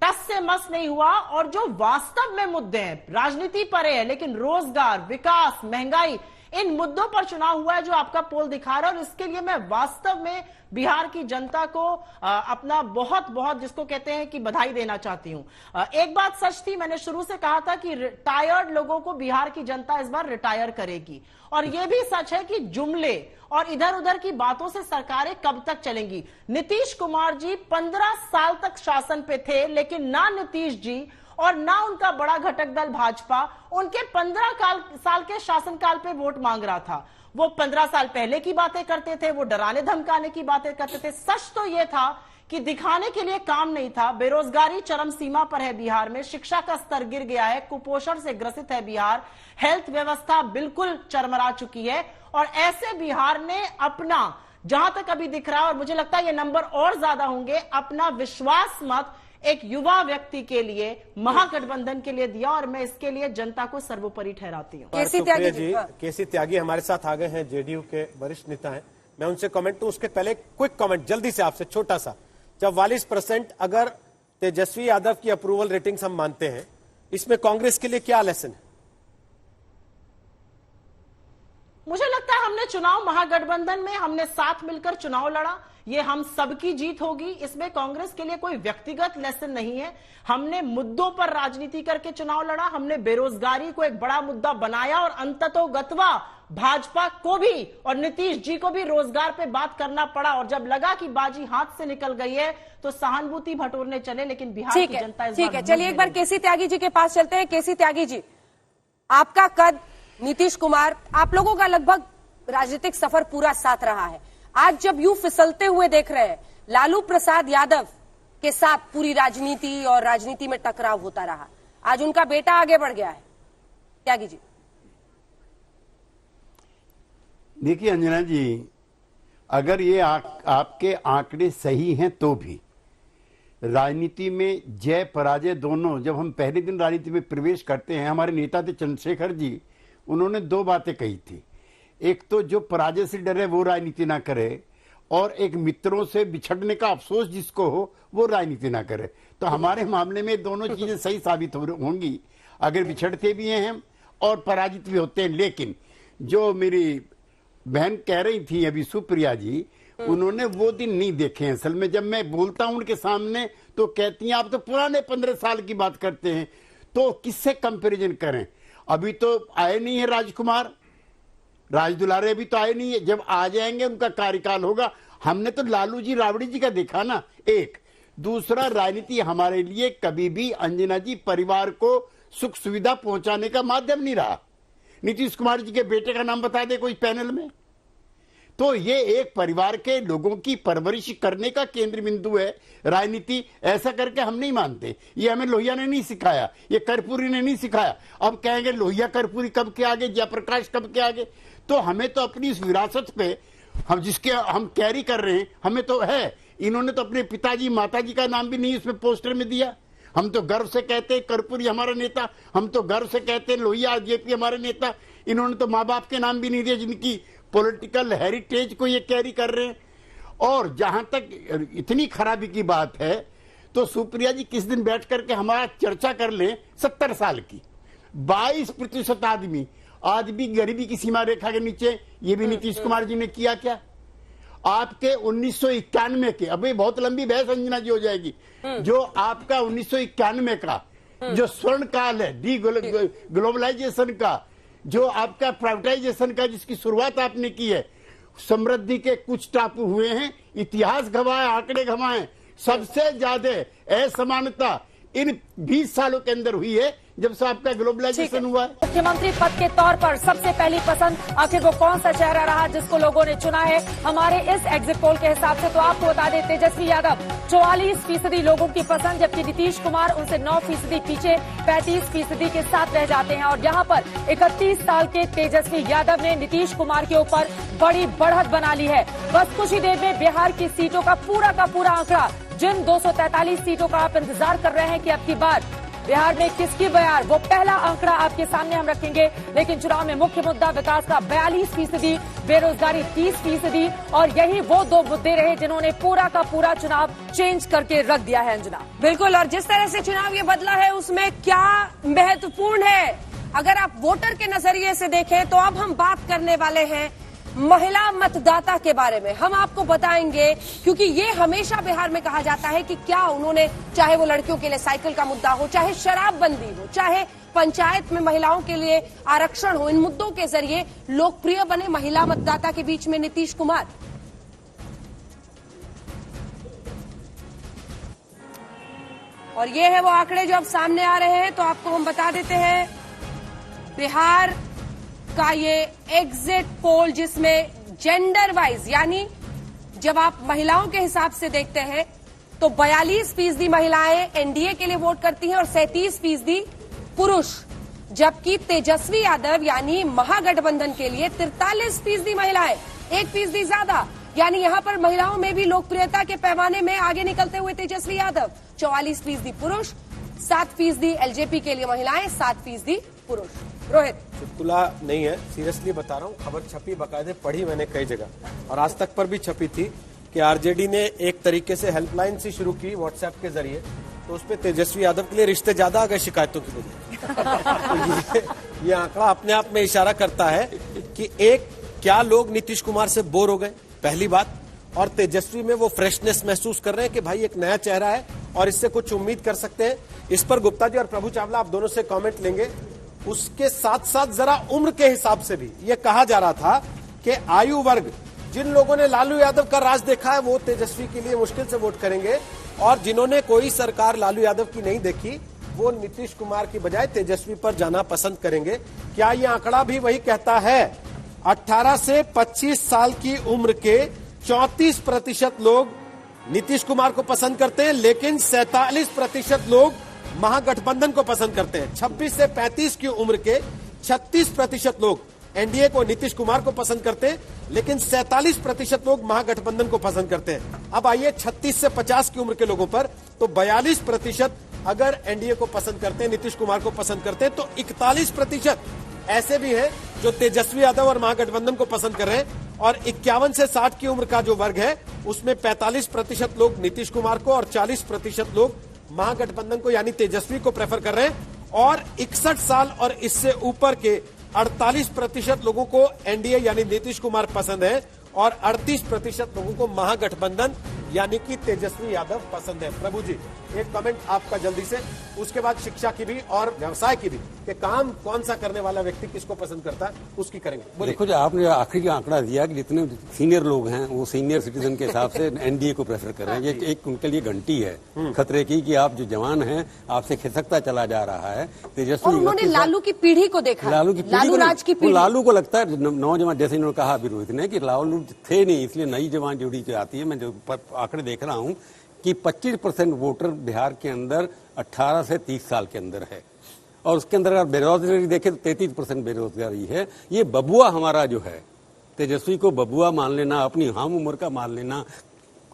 टस से मस नहीं हुआ और जो वास्तव में मुद्दे हैं, राजनीति परे है लेकिन रोजगार, विकास, महंगाई, इन मुद्दों पर चुनाव हुआ है जो आपका पोल दिखा रहा है। और इसके लिए मैं वास्तव में बिहार की जनता को अपना बहुत बहुत, जिसको कहते हैं कि, बधाई देना चाहती हूं। एक बात सच थी, मैंने शुरू से कहा था कि रिटायर्ड लोगों को बिहार की जनता इस बार रिटायर करेगी, और यह भी सच है कि जुमले और इधर उधर की बातों से सरकारें कब तक चलेंगी। नीतीश कुमार जी 15 साल तक शासन पे थे, लेकिन ना नीतीश जी और ना उनका बड़ा घटक दल भाजपा उनके 15 साल के शासनकाल पे वोट मांग रहा था। वो 15 साल पहले की बातें करते थे, वो डराने धमकाने की बातें करते थे। सच तो यह था कि दिखाने के लिए काम नहीं था। बेरोजगारी चरम सीमा पर है बिहार में, शिक्षा का स्तर गिर गया है, कुपोषण से ग्रसित है बिहार, हेल्थ व्यवस्था बिल्कुल चरमरा चुकी है। और ऐसे बिहार ने अपना, जहां तक अभी दिख रहा है, और मुझे लगता है ये नंबर और ज्यादा होंगे, अपना विश्वास मत एक युवा व्यक्ति के लिए, महागठबंधन के लिए दिया, और मैं इसके लिए जनता को सर्वोपरि ठहराती हूँ। केसी त्यागी हमारे साथ आ गए हैं, जेडीयू के वरिष्ठ नेता हैं। मैं उनसे कमेंट दूं उसके पहले क्विक कमेंट जल्दी से आपसे, छोटा सा। 44% अगर तेजस्वी यादव की अप्रूवल रेटिंग्स हम मानते हैं, इसमें कांग्रेस के लिए क्या लेसन है? मुझे लगता है हमने चुनाव, महागठबंधन में हमने साथ मिलकर चुनाव लड़ा, ये हम सबकी जीत होगी। इसमें कांग्रेस के लिए कोई व्यक्तिगत लेसन नहीं है। हमने मुद्दों पर राजनीति करके चुनाव लड़ा, हमने बेरोजगारी को एक बड़ा मुद्दा बनाया, और अंततोगत्वा भाजपा को भी और नीतीश जी को भी रोजगार पे बात करना पड़ा। और जब लगा कि बाजी हाथ से निकल गई है तो सहानुभूति बटोरने चले, लेकिन बिहार की जनता इस बार ठीक है। चलिए एक बार केसी त्यागी जी के पास चलते हैं। केसी त्यागी जी, आपका कद, नीतीश कुमार, आप लोगों का लगभग राजनीतिक सफर पूरा साथ रहा है। आज जब यूं फिसलते हुए देख रहे हैं, लालू प्रसाद यादव के साथ पूरी राजनीति और राजनीति में टकराव होता रहा, आज उनका बेटा आगे बढ़ गया है, त्यागी जी। देखिए अंजना जी, अगर ये आपके आंकड़े सही हैं तो भी राजनीति में जय पराजय दोनों, जब हम पहले दिन राजनीति में प्रवेश करते हैं, हमारे नेता थे चंद्रशेखर जी, उन्होंने 2 बातें कही थी। एक तो जो पराजय से डरे वो राजनीति ना करे, और एक मित्रों से बिछड़ने का अफसोस जिसको हो वो राजनीति ना करे। तो हमारे मामले में दोनों चीजें सही साबित होंगी, अगर बिछड़ते भी हैं हम और पराजित भी होते हैं। लेकिन जो मेरी बहन कह रही थी अभी, सुप्रिया जी, उन्होंने वो दिन नहीं देखे हैं। असल में जब मैं बोलता हूं उनके सामने तो कहती हैं आप तो पुराने 15 साल की बात करते हैं, तो किससे कंपैरिजन करें? अभी तो आए नहीं है राजकुमार, राज दुलारे अभी तो आए नहीं है, जब आ जाएंगे उनका कार्यकाल होगा। हमने तो लालू जी राबड़ी जी का देखा ना। एक दूसरा, राजनीति हमारे लिए कभी भी अंजना जी परिवार को सुख सुविधा पहुंचाने का माध्यम नहीं रहा। नीतीश कुमार जी के बेटे का नाम बता दे कोई पैनल में, तो ये एक परिवार के लोगों की परवरिश करने का केंद्र बिंदु है राजनीति। ऐसा करके हम नहीं मानते, ये हमें लोहिया ने नहीं सिखाया, ये कर्पूरी ने नहीं सिखाया। अब कहेंगे लोहिया कर्पूरी कब के आगे, जयप्रकाश कब के आगे। तो हमें तो अपनी इस विरासत पे, हम जिसके हम कैरी कर रहे हैं, हमें तो है। इन्होंने तो अपने पिताजी माताजी का नाम भी नहीं उसमें पोस्टर में दिया। हम तो गर्व से कहते हैं कर्पूरी हमारा नेता, हम तो गर्व से कहते हैं लोहिया जेपी हमारे नेता। इन्होंने तो माँ बाप के नाम भी नहीं दिए जिनकी पॉलिटिकल हेरिटेज को ये कैरी कर रहे हैं। और जहां तक इतनी खराबी की बात है, तो सुप्रिया जी किस दिन बैठ करके हमारा चर्चा कर लें 70 साल की, 22% आदमी आज भी गरीबी की सीमा रेखा के नीचे, ये भी नीतीश कुमार जी ने किया क्या? आपके 1991 के, अभी बहुत लंबी बहस अंजना जी हो जाएगी, जो आपका 1991 का जो स्वर्ण काल है, डी ग्लोबलाइजेशन का, जो आपका प्राइवेटाइजेशन का जिसकी शुरुआत आपने की है, समृद्धि के कुछ टापू हुए हैं, इतिहास गवाह, आंकड़े गवाह, सबसे ज्यादा असमानता इन 20 सालों के अंदर हुई है जब से आपका ग्लोबलाइजेशन हुआ है। मुख्यमंत्री पद के तौर पर सबसे पहली पसंद आखिर वो कौन सा चेहरा रहा जिसको लोगों ने चुना है? हमारे इस एग्जिट पोल के हिसाब से तो आपको बता दें, तेजस्वी यादव 44% लोगों की पसंद, जबकि नीतीश कुमार उनसे 9% पीछे 35% के साथ रह जाते हैं। और यहाँ पर 31 साल के तेजस्वी यादव ने नीतीश कुमार के ऊपर बड़ी बढ़त बना ली है। बस कुछ ही देर में बिहार की सीटों का पूरा आंकड़ा, जिन 243 सीटों का आप इंतजार कर रहे हैं कि अब की बार बिहार में किसकी बयार, वो पहला आंकड़ा आपके सामने हम रखेंगे। लेकिन चुनाव में मुख्य मुद्दा विकास का 42%, बेरोजगारी 30%, और यही वो दो मुद्दे रहे जिन्होंने पूरा का पूरा चुनाव चेंज करके रख दिया है। अंजना, बिल्कुल, और जिस तरह से चुनाव ये बदला है उसमें क्या महत्वपूर्ण है, अगर आप वोटर के नजरिए से देखें तो अब हम बात करने वाले हैं महिला मतदाता के बारे में। हम आपको बताएंगे, क्योंकि ये हमेशा बिहार में कहा जाता है कि क्या उन्होंने, चाहे वो लड़कियों के लिए साइकिल का मुद्दा हो, चाहे शराबबंदी हो, चाहे पंचायत में महिलाओं के लिए आरक्षण हो, इन मुद्दों के जरिए लोकप्रिय बने महिला मतदाता के बीच में नीतीश कुमार। और ये है वो आंकड़े जो अब सामने आ रहे हैं। तो आपको हम बता देते हैं बिहार का ये एग्जिट पोल, जिसमें जेंडर वाइज, यानी जब आप महिलाओं के हिसाब से देखते हैं तो 42% महिलाएं एनडीए के लिए वोट करती हैं और 37% पुरुष, जबकि तेजस्वी यादव यानी महागठबंधन के लिए 43% महिलाएं, 1% ज्यादा, यानी यहां पर महिलाओं में भी लोकप्रियता के पैमाने में आगे निकलते हुए तेजस्वी यादव। 44% पुरुष, 7% एलजेपी के लिए महिलाएं, 7% पुरुष। रोहित, चुटकुला नहीं है, सीरियसली बता रहा हूँ, खबर छपी, बाकायदे पढ़ी मैंने कई जगह, और आज तक पर भी छपी थी कि आरजेडी ने एक तरीके से हेल्पलाइन सी शुरू की व्हाट्सएप के जरिए, तो उस पर तेजस्वी यादव के लिए रिश्ते ज्यादा आ गए शिकायतों की वजह। तो ये आंकड़ा अपने आप में इशारा करता है कि एक, क्या लोग नीतीश कुमार से बोर हो गए, पहली बात, और तेजस्वी में वो फ्रेशनेस महसूस कर रहे हैं कि भाई एक नया चेहरा है और इससे कुछ उम्मीद कर सकते हैं। इस पर गुप्ता जी और प्रभु चावला आप दोनों से कमेंट लेंगे। उसके साथ साथ जरा उम्र के हिसाब से भी ये कहा जा रहा था कि आयु वर्ग, जिन लोगों ने लालू यादव का राज देखा है वो तेजस्वी के लिए मुश्किल से वोट करेंगे, और जिन्होंने कोई सरकार लालू यादव की नहीं देखी वो नीतीश कुमार की बजाय तेजस्वी पर जाना पसंद करेंगे। क्या ये आंकड़ा भी वही कहता है? 18 से 25 साल की उम्र के 34% लोग नीतीश कुमार को पसंद करते हैं, लेकिन 47% लोग महागठबंधन को पसंद करते हैं। 26 से 35 की उम्र के 36% लोग एनडीए को, नीतीश कुमार को पसंद करते हैं, लेकिन 47% लोग महागठबंधन को पसंद करते हैं। अब आइए 36 से 50 की उम्र के लोगों पर, तो 42% अगर एनडीए को पसंद करते हैं, नीतीश कुमार को पसंद करते हैं, तो 41% ऐसे भी हैं जो तेजस्वी यादव और महागठबंधन को पसंद कर रहे हैं, और 51 से 60 की उम्र का जो वर्ग है उसमें 45% लोग नीतीश कुमार को और 40% लोग महागठबंधन को यानी तेजस्वी को प्रेफर कर रहे हैं, और 61 साल और इससे ऊपर के 48% लोगों को एनडीए यानी नीतीश कुमार पसंद है, और 38% लोगों को महागठबंधन यानी कि तेजस्वी यादव पसंद है। प्रभु जी, एक कमेंट आपका जल्दी से, उसके बाद शिक्षा की भी और व्यवसाय की भी, कि काम कौन सा करने वाला व्यक्ति किसको पसंद करता है उसकी करेंगे। देखो, जो आपने आखिरी आंकड़ा दिया कि जितने सीनियर लोग हैं वो सीनियर सिटीजन के हिसाब से एनडीए को प्रेफर कर रहे हैं, ये एक उनके लिए घंटी है खतरे की कि आप जो जवान हैं आपसे खिसकता चला जा रहा है। तेजस्वी, उन्होंने लालू की पीढ़ी को देखा, लालू राज की पीढ़ी, लालू को लगता है नौजवान, जैसे इन्होंने कहा अभी रोहित ने कि लालू थे नहीं, इसलिए नई जवान जोड़ी आती है। मैं जो आंकड़े देख रहा हूं कि 25% वोटर बिहार के अंदर 18 से 30 साल के अंदर है, और उसके अंदर अगर बेरोजगारी देखें तो 33% बेरोजगारी है। ये बबुआ हमारा जो है, तेजस्वी को बबुआ मान लेना, अपनी हम उम्र का मान लेना,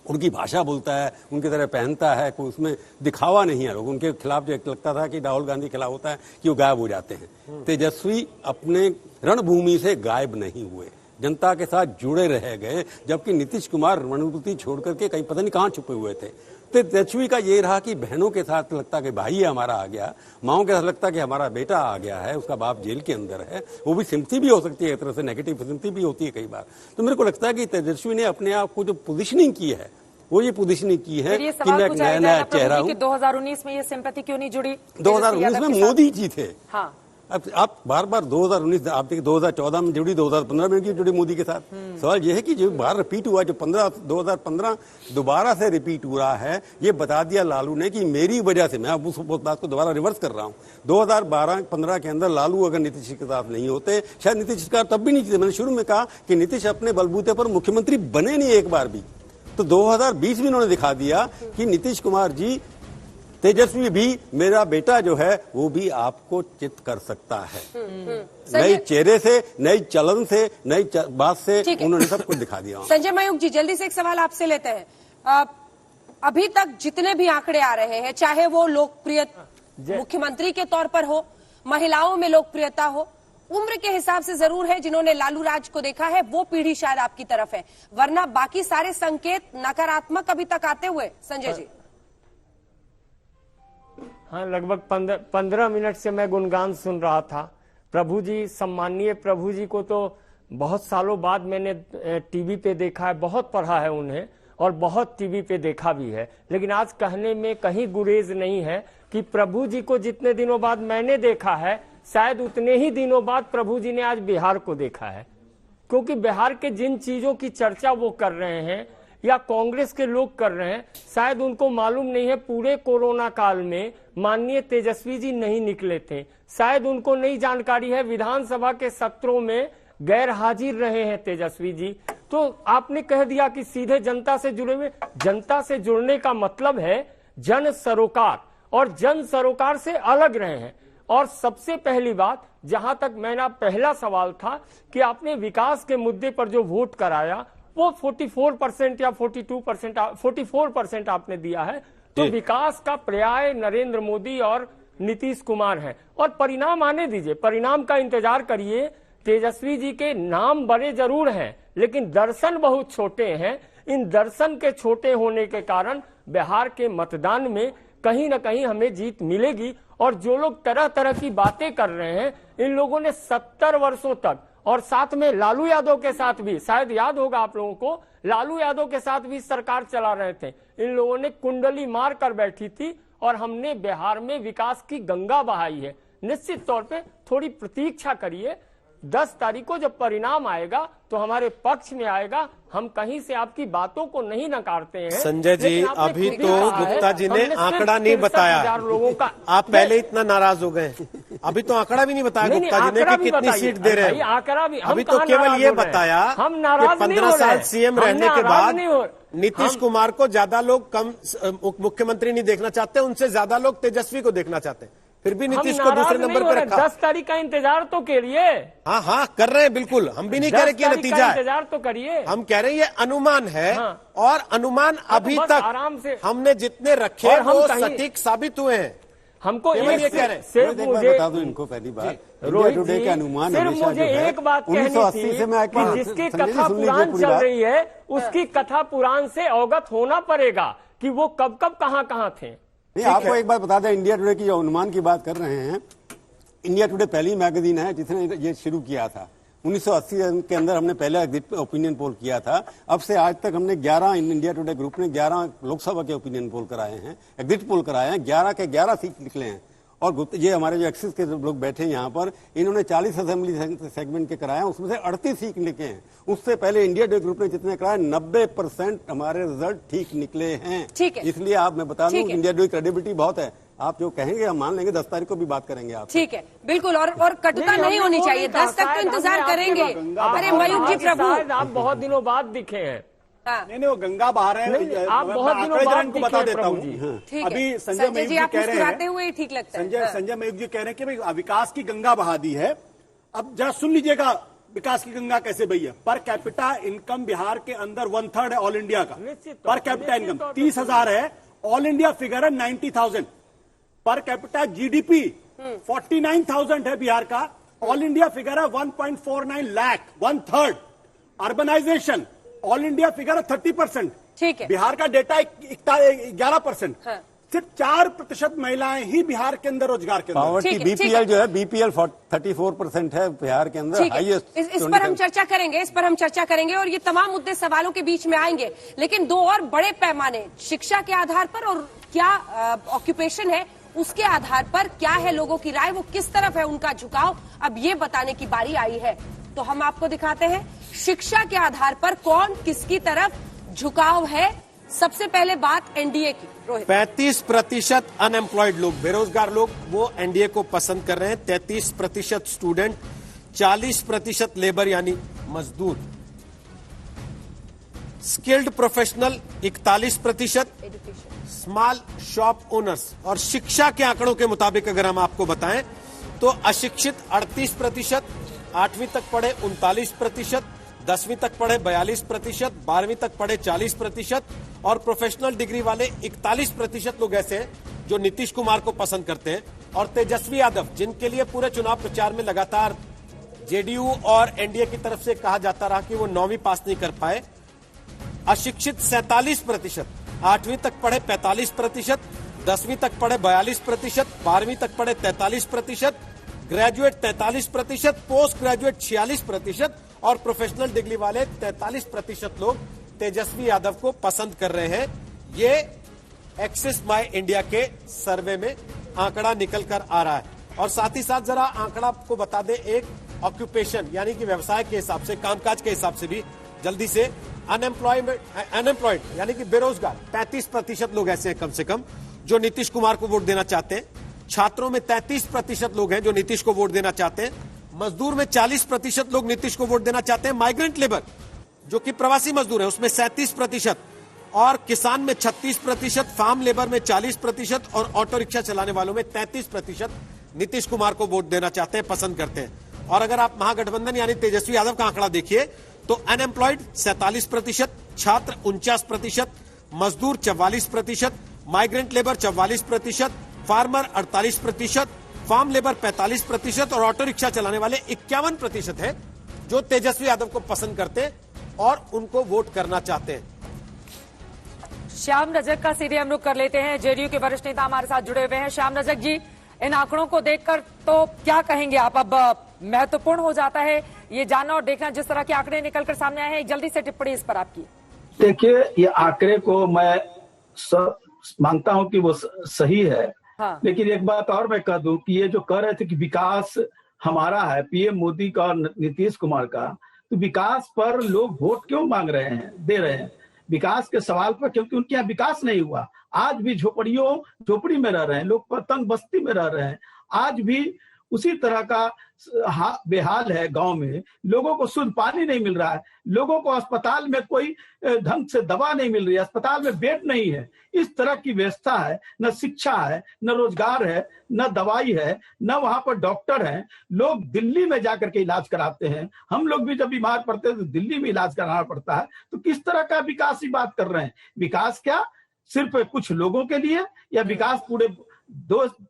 उनकी भाषा बोलता है, उनकी तरह पहनता है, कोई उसमें दिखावा नहीं है। लोग उनके खिलाफ जो लगता था कि राहुल गांधी के खिलाफ होता है कि वो गायब हो जाते हैं, तेजस्वी अपने रणभूमि से गायब नहीं हुए, जनता के साथ जुड़े रह गए, जबकि नीतीश कुमार रणनीति छोड़ करके कहीं पता नहीं कहां छुपे हुए थे। तो तेजस्वी का ये रहा कि बहनों के साथ लगता कि भाई हमारा आ गया, माओं के साथ लगता कि हमारा बेटा आ गया है, उसका बाप जेल के अंदर है, वो भी सिम्पथी भी हो सकती है, एक तरह से नेगेटिव सिम्पथी भी होती है कई बार। तो मेरे को लगता है कि तेजस्वी ने अपने आप को जो पोजिशनिंग की है वो ये पोजिशनिंग की है कि मैं एक नया चेहरा हूँ। 2019 में ये सिंपैथी क्यों नहीं जुड़ी? 2019 में मोदी जी थे। हाँ, अब आप बार बार 2019 आप देखिए 2014 में जुड़ी, 2015 में भी जुड़ी मोदी के साथ। सवाल यह है कि जो बार रिपीट हुआ, जो 2015 दोबारा से रिपीट हो रहा है, ये बता दिया लालू ने कि मेरी वजह से, मैं अब उस बात को दोबारा रिवर्स कर रहा हूं। 2012-15 के अंदर लालू अगर नीतीश के साथ नहीं होते, शायद नीतीश सरकार तब भी नहीं थी। मैंने शुरू में कहा कि नीतीश अपने बलबूते पर मुख्यमंत्री बने नहीं एक बार भी। तो 2020 में उन्होंने दिखा दिया कि नीतीश कुमार जी, तेजस्वी भी, मेरा बेटा जो है वो भी आपको चित कर सकता है। नई चेहरे से, नई चलन से, नई बात से उन्होंने सब कुछ दिखा दिया। संजय मयूख जी, जल्दी से एक सवाल आपसे लेते हैं। अभी तक जितने भी आंकड़े आ रहे हैं, चाहे वो लोकप्रिय मुख्यमंत्री के तौर पर हो, महिलाओं में लोकप्रियता हो, उम्र के हिसाब से जरूर है, जिन्होंने लालू राज को देखा है वो पीढ़ी शायद आपकी तरफ है, वरना बाकी सारे संकेत नकारात्मक अभी तक आते हुए। संजय जी। हाँ, लगभग 15 मिनट से मैं गुणगान सुन रहा था। प्रभु जी, सम्मानीय प्रभु जी को तो बहुत सालों बाद मैंने टीवी पे देखा है, बहुत पढ़ा है उन्हें और बहुत टीवी पे देखा भी है, लेकिन आज कहने में कहीं गुरेज नहीं है कि प्रभु जी को जितने दिनों बाद मैंने देखा है, शायद उतने ही दिनों बाद प्रभु जी ने आज बिहार को देखा है। क्योंकि बिहार के जिन चीजों की चर्चा वो कर रहे हैं या कांग्रेस के लोग कर रहे हैं, शायद उनको मालूम नहीं है पूरे कोरोना काल में माननीय तेजस्वी जी नहीं निकले थे। शायद उनको नहीं जानकारी है, विधानसभा के सत्रों में गैर हाजिर रहे हैं तेजस्वी जी। तो आपने कह दिया कि सीधे जनता से जुड़े हुए। जनता से जुड़ने का मतलब है जन सरोकार, और जन सरोकार से अलग रहे हैं। और सबसे पहली बात, जहां तक मेरा पहला सवाल था कि आपने विकास के मुद्दे पर जो वोट कराया वो 44% या 44% आपने दिया है। तो विकास का पर्याय नरेंद्र मोदी और नीतीश कुमार हैं, और परिणाम आने दीजिए, परिणाम का इंतजार करिए। तेजस्वी जी के नाम बड़े जरूर हैं, लेकिन दर्शन बहुत छोटे हैं। इन दर्शन के छोटे होने के कारण बिहार के मतदान में कहीं न कहीं हमें जीत मिलेगी। और जो लोग तरह तरह की बातें कर रहे हैं, इन लोगों ने 70 वर्षों तक, और साथ में लालू यादव के साथ भी, शायद याद होगा आप लोगों को, लालू यादव के साथ भी सरकार चला रहे थे। इन लोगों ने कुंडली मार कर बैठी थी, और हमने बिहार में विकास की गंगा बहाई है। निश्चित तौर पे थोड़ी प्रतीक्षा करिए, 10 तारीख को जब परिणाम आएगा तो हमारे पक्ष में आएगा। हम कहीं से आपकी बातों को नहीं नकारते हैं। संजय जी, अभी तो गुप्ता जी ने आंकड़ा नहीं बताया, लोगों का। आप पहले इतना नाराज हो गए, अभी तो आंकड़ा भी नहीं बताया गुप्ता जी ने कि कितनी सीट दे रहे हैं। आंकड़ा भी, अभी तो केवल ये बताया हम नाराज 15 साल सीएम रहने के बाद नीतीश कुमार को ज्यादा लोग कम मुख्यमंत्री नहीं देखना चाहते, उनसे ज्यादा लोग तेजस्वी को देखना चाहते हैं। फिर भी नीतीश को दूसरे नंबर पर रखा। 10 तारीख का इंतजार तो करिए। हाँ हाँ, कर रहे हैं, बिल्कुल। हम भी नहीं कह रहे कि नतीजा है, इंतजार तो करिए। हम कह रहे हैं ये अनुमान है। हाँ। और अनुमान अभी तक आराम से हमने जितने रखे वो सटीक साबित हुए हैं। हमको ये कह रहे हैं। सिर्फ मुझे बता दूं इनको पहली बार, रोहित टुडे जी, के अनुमान सिर्फ हमेशा मुझे जो है, एक बात कहनी 1980 से मैं थी कि जिसकी कथा पुराण चल रही है, उसकी कथा पुराण से अवगत होना पड़ेगा कि वो कब कब कहाँ थे। नहीं, आपको एक बात बता दें, इंडिया टुडे की जो अनुमान की बात कर रहे हैं, इंडिया टुडे पहली मैगजीन है जिसने ये शुरू किया था। 1980 के अंदर हमने पहला ओपिनियन पोल किया था। अब से आज तक हमने 11, इंडिया टुडे ग्रुप ने 11 लोकसभा के ओपिनियन पोल कराए हैं, एग्जिट पोल कराए हैं, 11 के 11 सीट निकले हैं। और ये हमारे जो एक्सिस के लोग बैठे हैं यहाँ पर, इन्होंने 40 असेंबली सेगमेंट के कराए हैं, उसमें से 38 सीट निकले हैं। उससे पहले इंडिया टुडे ग्रुप ने जितने कराए 90% हमारे रिजल्ट ठीक निकले हैं। इसलिए आप, मैं बता दूं, इंडिया टुडे क्रेडिबिलिटी बहुत है। आप जो कहेंगे हम मान लेंगे, 10 तारीख को भी बात करेंगे आप। ठीक है, बिल्कुल। और कटुता नहीं होनी चाहिए, 10 तक तो इंतजार करेंगे। अरे मयूख जी, प्रभु आप बहुत दिनों बाद दिखे हैं। नहीं, वो गंगा बहा रहे हैं। आप बहुत दिनों बाद को बता देता हूँ। अभी संजय मयूख जी आप मुस्कुराते हुए ठीक लगता है। संजय मयूख जी कह रहे हैं कि भाई विकास की गंगा बहा दी है। अब जरा सुन लीजिएगा, विकास की गंगा कैसे बही है। पर कैपिटा इनकम बिहार के अंदर 1/3 है ऑल इंडिया का। पर कैपिटा इनकम 30,000 है, ऑल इंडिया फिगर है 90,000। पर कैपिटा जीडीपी 49,000 है बिहार का, ऑल इंडिया फिगर है 1.49 lakh, 1/3। Urbanisation all India figure है 30%। ठीक है, बिहार का डेटा 11%। हाँ। सिर्फ 4% महिलाएं ही बिहार के अंदर रोजगार के अंदर। पावर्टी बीपीएल जो है, बीपीएल 34% है बिहार के अंदर, हाईएस्ट। इस पर हम चर्चा करेंगे, और ये तमाम मुद्दे सवालों के बीच में आएंगे। लेकिन दो और बड़े पैमाने, शिक्षा के आधार पर और क्या ऑक्यूपेशन है उसके आधार पर क्या है लोगों की राय, वो किस तरफ है उनका झुकाव, अब ये बताने की बारी आई है। तो हम आपको दिखाते हैं शिक्षा के आधार पर कौन किसकी तरफ झुकाव है। सबसे पहले बात एनडीए की। रोहित, 35% अनएम्प्लॉयड लोग, बेरोजगार लोग, वो एनडीए को पसंद कर रहे हैं। 33% स्टूडेंट, 40% लेबर यानी मजदूर, skilled professional 41%, small shop owners. और शिक्षा के आंकड़ों के मुताबिक अगर हम आपको बताएं तो अशिक्षित 38%, 8वीं तक पढ़े 39%, 10वीं तक पढ़े 42%, 12वीं तक पढ़े 40% और प्रोफेशनल डिग्री वाले 41% लोग ऐसे हैं जो नीतीश कुमार को पसंद करते हैं। और तेजस्वी यादव, जिनके लिए पूरे चुनाव प्रचार में लगातार जेडीयू और एनडीए की तरफ से कहा जाता रहा कि वो 9वीं पास नहीं कर पाए, अशिक्षित 47%, 8वीं तक पढ़े 45%, 10वीं तक पढ़े 42%, 12वीं तक पढ़े 43%, ग्रेजुएट 43%, पोस्ट ग्रेजुएट 46% और प्रोफेशनल डिग्री वाले 43% लोग तेजस्वी यादव को पसंद कर रहे हैं। ये एक्सिस माई इंडिया के सर्वे में आंकड़ा निकल कर आ रहा है। और साथ ही साथ जरा आंकड़ा आपको बता दें एक ऑक्यूपेशन यानी कि व्यवसाय के हिसाब से, कामकाज के हिसाब से भी जल्दी से। अनएम्प्लॉयड यानी कि बेरोजगार 35% लोग ऐसे हैं कम से कम जो नीतीश कुमार को वोट देना चाहते हैं। छात्रों में 33% लोग हैं जो नीतीश को वोट देना चाहते हैं। मजदूर में 40% लोग नीतीश को वोट देना चाहते हैं। माइग्रेंट लेबर जो कि प्रवासी मजदूर है उसमें 37% और किसान में 36%, फार्म लेबर में 40% और ऑटो रिक्शा चलाने वालों में 33% नीतीश कुमार को वोट देना चाहते हैं, पसंद करते हैं। और अगर आप महागठबंधन यानी तेजस्वी यादव का आंकड़ा देखिए तो अनएम्प्लॉयड 47%, छात्र 49%, मजदूर 44%, migrant labour 44%, farmer 48%, farm labour 45% और ऑटो रिक्शा चलाने वाले 51% है जो तेजस्वी यादव को पसंद करते हैं और उनको वोट करना चाहते हैं। श्याम रजक का सीधे हम रुख कर लेते हैं। जेडीयू के वरिष्ठ नेता हमारे साथ जुड़े हुए हैं। श्याम रजक जी, इन आंकड़ों को देखकर तो क्या कहेंगे आप? अब महत्वपूर्ण हो जाता है ये जानना और देखना, जिस तरह के आंकड़े निकलकर सामने आए हैं। जल्दी से टिप्पणी इस पर आपकी। देखिए, ये आंकड़े को मैं मानता हूं कि वो सही है। हाँ। लेकिन एक बात और मैं कह दूं कि ये जो कह रहे थे कि विकास हमारा है, पीएम मोदी का और नीतीश कुमार का, तो विकास पर लोग वोट क्यों मांग रहे हैं, दे रहे हैं? विकास के सवाल पर, क्योंकि उनके यहाँ विकास नहीं हुआ। आज भी झोपड़ी में रह रहे हैं लोग, पतंग बस्ती में रह रहे हैं। आज भी उसी तरह का बेहाल है गांव में, लोगों को शुद्ध पानी नहीं मिल रहा है, लोगों को अस्पताल में कोई ढंग से दवा नहीं मिल रही है, अस्पताल में बेड नहीं है। इस तरह की व्यवस्था है, न शिक्षा है, न रोजगार है, न दवाई है, न वहां पर डॉक्टर है। लोग दिल्ली में जाकर के इलाज कराते हैं। हम लोग भी जब बीमार पड़ते हैं तो दिल्ली में इलाज कराना पड़ता है। तो किस तरह का विकास की बात कर रहे हैं? विकास क्या सिर्फ कुछ लोगों के लिए या विकास पूरे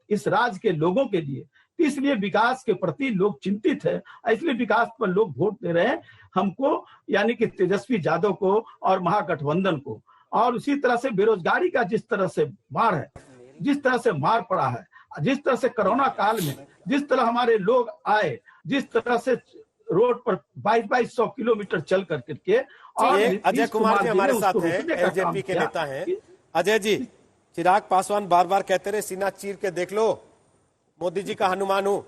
इस राज्य के लोगों के लिए? इसलिए विकास के प्रति लोग चिंतित है, इसलिए विकास पर लोग वोट दे रहे हैं हमको, यानी कि तेजस्वी यादव को और महागठबंधन को। और उसी तरह से बेरोजगारी का जिस तरह से मार है, जिस तरह से मार पड़ा है, जिस तरह से कोरोना काल में जिस तरह हमारे लोग आए, जिस तरह से रोड पर 2200 किलोमीटर चल करके। और अजय कुमार जी हमारे साथ हैं, एलजेपी के नेता हैं। अजय जी, चिराग पासवान बार बार कहते रहे सीना चीर के देख लो, मोदी जी का हनुमान हूं।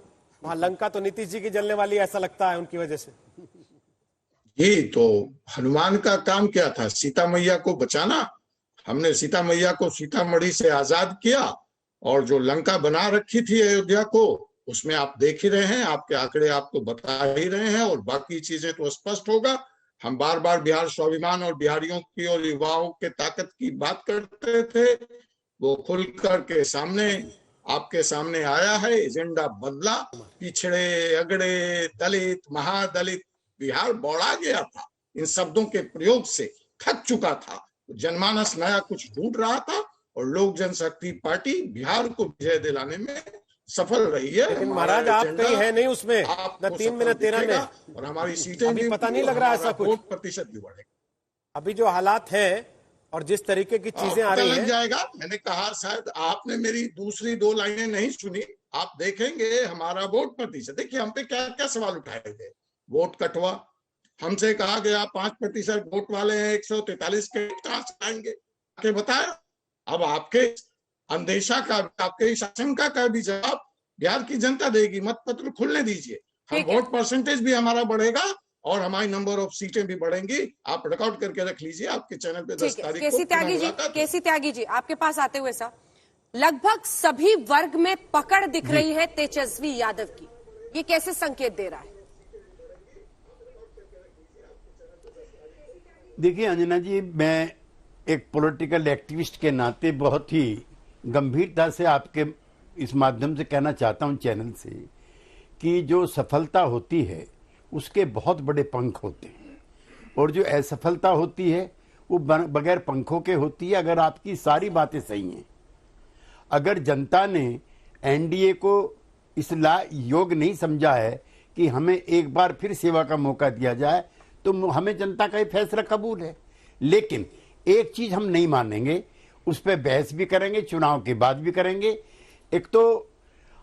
वहां लंका तो नीतीश जी की जलने वाली, ऐसा लगता है उनकी वजह से। जी, तो हनुमान का काम क्या था? सीता मैया को बचाना। हमने सीता मैया को सीतामढ़ी से आजाद किया और जो लंका बना रखी थी अयोध्या को, उसमें आप देख ही रहे हैं, आपके आंकड़े आपको बता ही रहे हैं और बाकी चीजें तो स्पष्ट होगा। हम बार बार बिहार स्वाभिमान और बिहारियों की और युवाओं के ताकत की बात करते थे, वो खुल करके सामने आपके सामने आया है। एजेंडा बदला, पिछड़े, अगड़े, दलित, महादलित, बिहार बौड़ा गया था। इन शब्दों के प्रयोग से थक चुका था। जनमानस नया कुछ ढूंढ रहा था और लोक जनशक्ति पार्टी बिहार को विजय दिलाने में सफल रही है। लेकिन महाराज आप कहीं है नहीं उसमें, न 3 में न 13 में, और हमारी सीटें भी पता नहीं लग रहा ऐसा कुछ। प्रतिशत भी बढ़ेगा। अभी जो हालात है और जिस तरीके की चीजें आ रही हैं, लग जाएगा। मैंने कहा शायद आपने मेरी दूसरी 2 लाइनें नहीं सुनी। आप देखेंगे हमारा वोट प्रतिशत। देखिए हम पे क्या क्या सवाल उठाए गए। वोट कटवा, हमसे कहा गया 5% वोट वाले हैं, 143 के कहां से आएंगे के बताया। अब अंदेशा का, आपके इस आशंका का भी जवाब बिहार की जनता देगी। मत पत्र खुलने दीजिए, हम वोट परसेंटेज भी हमारा बढ़ेगा और हमारी नंबर ऑफ सीटें भी बढ़ेंगी। आप रिकॉर्ड करके रख लीजिए आपके चैनल पे 10 तारीख को। केसी त्यागी जी, आपके पास आते हुए साहब, लगभग सभी वर्ग में पकड़ दिख रही है तेजस्वी यादव की, ये कैसे संकेत दे रहा है? देखिए अंजना जी, मैं एक पॉलिटिकल एक्टिविस्ट के नाते बहुत ही गंभीरता से आपके इस माध्यम से कहना चाहता हूं चैनल से कि जो सफलता होती है उसके बहुत बड़े पंख होते हैं और जो असफलता होती है वो बगैर पंखों के होती है। अगर आपकी सारी बातें सही हैं, अगर जनता ने एनडीए को इस योग नहीं समझा है कि हमें एक बार फिर सेवा का मौका दिया जाए, तो हमें जनता का ये फैसला कबूल है। लेकिन एक चीज हम नहीं मानेंगे, उस पर बहस भी करेंगे, चुनाव के बाद भी करेंगे। एक तो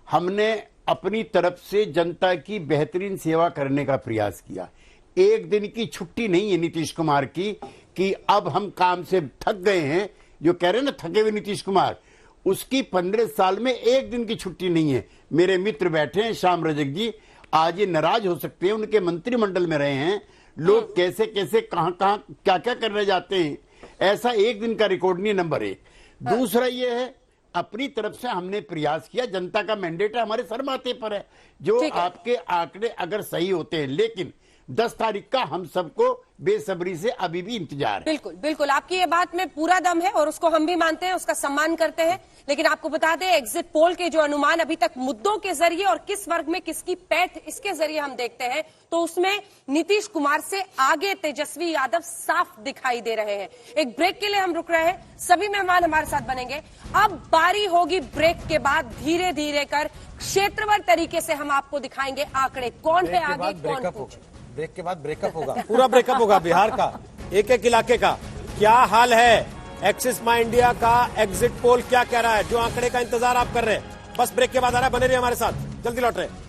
हमने अपनी तरफ से जनता की बेहतरीन सेवा करने का प्रयास किया। एक दिन की छुट्टी नहीं है नीतीश कुमार की कि अब हम काम से थक गए हैं, जो कह रहे हैं ना थके हुए नीतीश कुमार, उसकी 15 साल में एक दिन की छुट्टी नहीं है। मेरे मित्र बैठे हैं, श्याम रजक जी, आज ये नाराज हो सकते हैं, उनके मंत्रिमंडल में रहे हैं लोग, कैसे कैसे कहां कहां क्या क्या करने जाते हैं, ऐसा एक दिन का रिकॉर्ड नहीं। नंबर 1। दूसरा ये है, अपनी तरफ से हमने प्रयास किया, जनता का मैंडेट है, हमारे सर माथे पर है, जो आपके आंकड़े अगर सही होते हैं। लेकिन 10 तारीख का हम सबको बेसब्री से अभी भी इंतजार है। बिल्कुल बिल्कुल, आपकी ये बात में पूरा दम है और उसको हम भी मानते हैं, उसका सम्मान करते हैं। लेकिन आपको बता दें, एग्जिट पोल के जो अनुमान अभी तक मुद्दों के जरिए और किस वर्ग में किसकी पैठ, इसके जरिए हम देखते हैं, तो उसमें नीतीश कुमार से आगे तेजस्वी यादव साफ दिखाई दे रहे हैं। एक ब्रेक के लिए हम रुक रहे हैं, सभी मेहमान हमारे साथ बनेंगे। अब बारी होगी ब्रेक के बाद धीरे धीरे कर क्षेत्रवार तरीके से हम आपको दिखाएंगे आंकड़े, कौन है आगे कौन पीछे। ब्रेक के बाद ब्रेकअप होगा, पूरा ब्रेकअप होगा बिहार का, एक एक इलाके का। क्या हाल है, एक्सिस माई इंडिया का एग्जिट पोल क्या कह रहा है, जो आंकड़े का इंतजार आप कर रहे हैं, बस ब्रेक के बाद आ रहा है, बने रहिए हमारे साथ, जल्दी लौट रहे हैं।